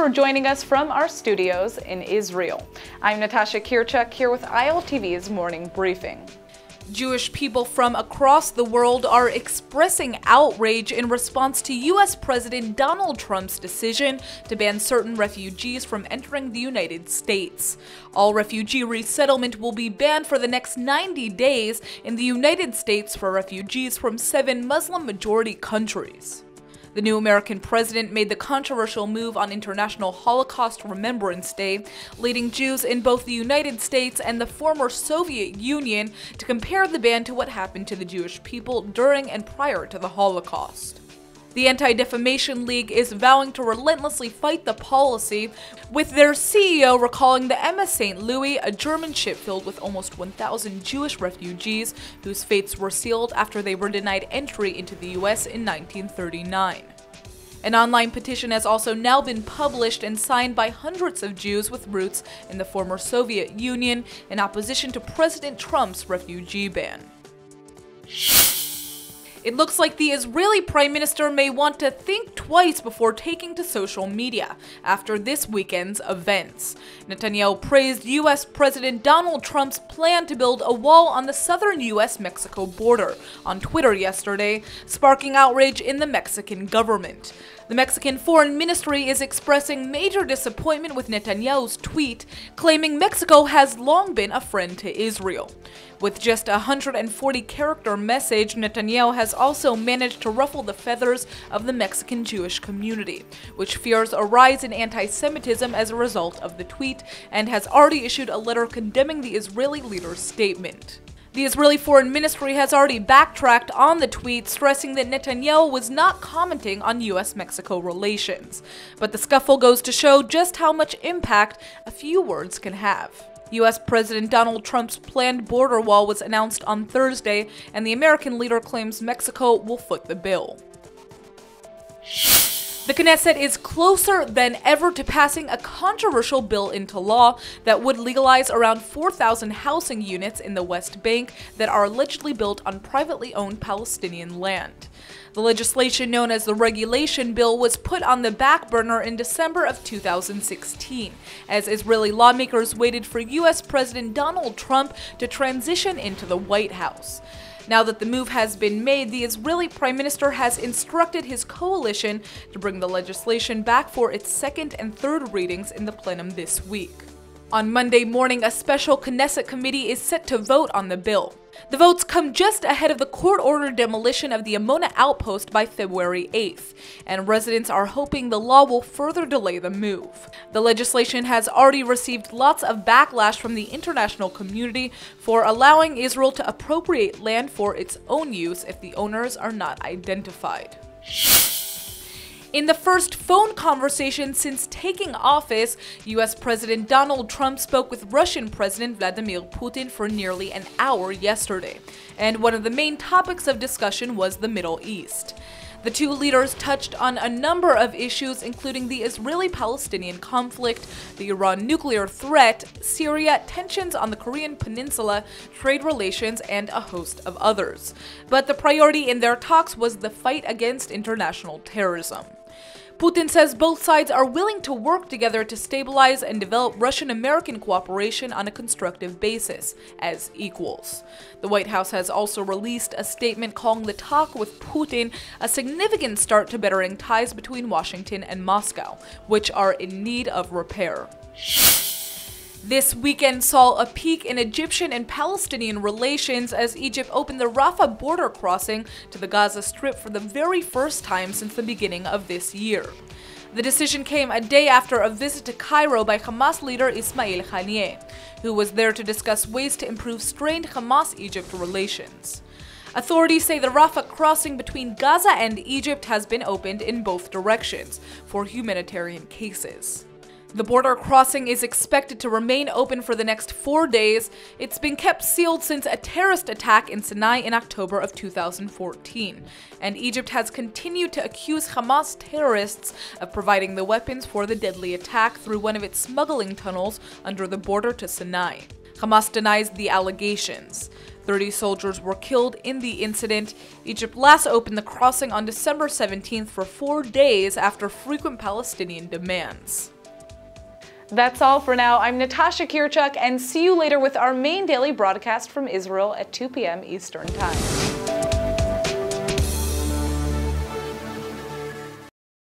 for joining us from our studios in Israel. I'm Natasha Kirchuk here with ILTV's Morning Briefing. Jewish people from across the world are expressing outrage in response to U.S. President Donald Trump's decision to ban certain refugees from entering the United States. All refugee resettlement will be banned for the next 90 days in the United States for refugees from 7 Muslim-majority countries. The new American president made the controversial move on International Holocaust Remembrance Day, leading Jews in both the United States and the former Soviet Union to compare the ban to what happened to the Jewish people during and prior to the Holocaust. The Anti-Defamation League is vowing to relentlessly fight the policy, with their CEO recalling the MS St. Louis, a German ship filled with almost 1,000 Jewish refugees whose fates were sealed after they were denied entry into the U.S. in 1939. An online petition has also now been published and signed by hundreds of Jews with roots in the former Soviet Union in opposition to President Trump's refugee ban. It looks like the Israeli Prime Minister may want to think twice before taking to social media after this weekend's events. Netanyahu praised U.S. President Donald Trump's plan to build a wall on the southern U.S.-Mexico border on Twitter yesterday, sparking outrage in the Mexican government. The Mexican Foreign Ministry is expressing major disappointment with Netanyahu's tweet, claiming Mexico has long been a friend to Israel. With just a 140-character message, Netanyahu has also managed to ruffle the feathers of the Mexican Jewish community, which fears a rise in anti-Semitism as a result of the tweet, and has already issued a letter condemning the Israeli leader's statement. The Israeli Foreign Ministry has already backtracked on the tweet, stressing that Netanyahu was not commenting on U.S.-Mexico relations. But the scuffle goes to show just how much impact a few words can have. U.S. President Donald Trump's planned border wall was announced on Thursday, and the American leader claims Mexico will foot the bill. The Knesset is closer than ever to passing a controversial bill into law that would legalize around 4,000 housing units in the West Bank that are allegedly built on privately owned Palestinian land. The legislation known as the Regulation Bill was put on the back burner in December of 2016, as Israeli lawmakers waited for U.S. President Donald Trump to transition into the White House. Now that the move has been made, the Israeli Prime Minister has instructed his coalition to bring the legislation back for its second and third readings in the plenum this week. On Monday morning, a special Knesset committee is set to vote on the bill. The votes come just ahead of the court-ordered demolition of the Amona outpost by February 8th, and residents are hoping the law will further delay the move. The legislation has already received lots of backlash from the international community for allowing Israel to appropriate land for its own use if the owners are not identified. In the first phone conversation since taking office, U.S. President Donald Trump spoke with Russian President Vladimir Putin for nearly an hour yesterday, and one of the main topics of discussion was the Middle East. The two leaders touched on a number of issues, including the Israeli-Palestinian conflict, the Iran nuclear threat, Syria, tensions on the Korean Peninsula, trade relations, and a host of others. But the priority in their talks was the fight against international terrorism. Putin says both sides are willing to work together to stabilize and develop Russian-American cooperation on a constructive basis, as equals. The White House has also released a statement calling the talk with Putin a significant start to bettering ties between Washington and Moscow, which are in need of repair. This weekend saw a peak in Egyptian and Palestinian relations as Egypt opened the Rafah border crossing to the Gaza Strip for the very first time since the beginning of this year. The decision came a day after a visit to Cairo by Hamas leader Ismail Haniyeh, who was there to discuss ways to improve strained Hamas-Egypt relations. Authorities say the Rafah crossing between Gaza and Egypt has been opened in both directions for humanitarian cases. The border crossing is expected to remain open for the next 4 days. It's been kept sealed since a terrorist attack in Sinai in October of 2014, and Egypt has continued to accuse Hamas terrorists of providing the weapons for the deadly attack through one of its smuggling tunnels under the border to Sinai. Hamas denies the allegations. 30 soldiers were killed in the incident. Egypt last opened the crossing on December 17th for 4 days after frequent Palestinian demands. That's all for now. I'm Natasha Kirchuk, and see you later with our main daily broadcast from Israel at 2 p.m. Eastern Time.